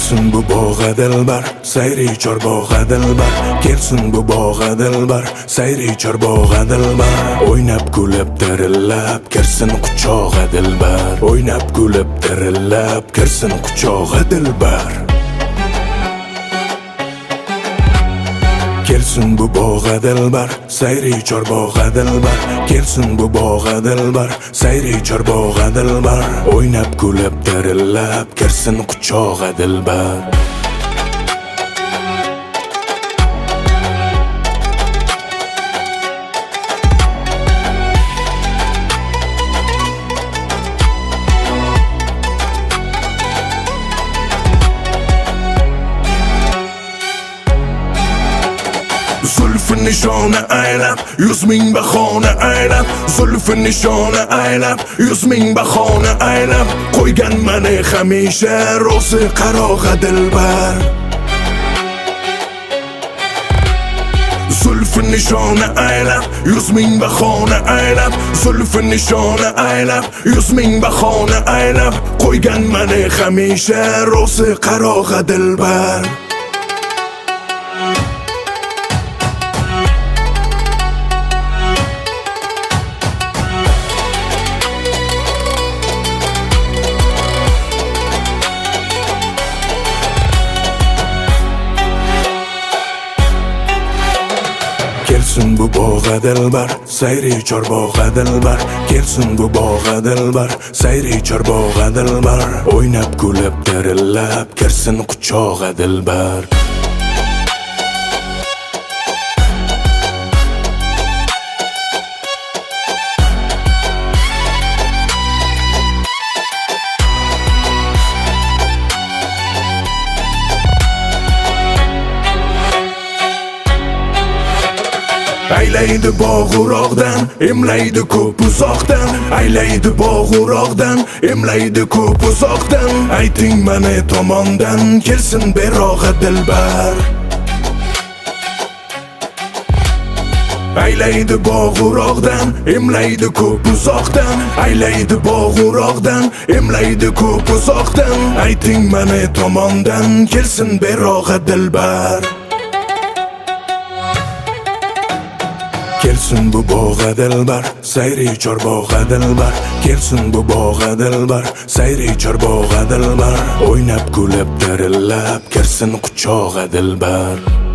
Kelsin bu bog'a dilbar, sayri chor bog'a dilbar. Kelsin bu bog'a dilbar, sayri chor bog'a dilbar. O'ynab kulib dirillab, kirsin quchog'a dilbar. O'ynab kulib dirillab, kirsin quchog'a dilbar. Kelsin bu bog'a dilbar, sayri chor bog'a dilbar. Kelsin bu bog'a dilbar, sayri chor bog'a dilbar. O'ynab kulib dirillab, kirsin quchog'a dilbar. Zulfü nişona aylab, 100 ming bahona aylab. Zulfü nişona aylab, 100 ming bahona aylab. Qo'ygan mani hamisha ro'zi qarog'a dilbar. Zulfü nişona aylab, 100 ming bahona aylab. Zulfü nişona aylab, 100 ming bahona aylab. Qo'ygan mani hamisha ro'zi qarog'a dilbar. Kelsin bu bog'a dilbar, sayri chor bog'a dilbar. Kelsin bu bog'a dilbar, sayri chor bog'a dilbar. O'ynab kulib dirillab, kirsin quchog'a dilbar. Aylaydi bog'uroqdan, emlaydi ko'p uzoqdan. Aylaydi bog'uroqdan, emlaydi ko'p uzoqdan. Ayting mani tomondan, kelsin berog'a dilbar. Aylaydi bog'uroqdan, emlaydi ko'p uzoqdan. Aylaydi bog'uroqdan, emlaydi ko'p uzoqdan. Ayting mani tomondan, kelsin berog'a dilbar. Kelsin bu bog'a dilbar, sayri chor bog'a dilbar. Kelsin bu bog'a dilbar, sayri chor bog'a dilbar. O'ynab kulib dirillab, kirsin quchog'a dilbar.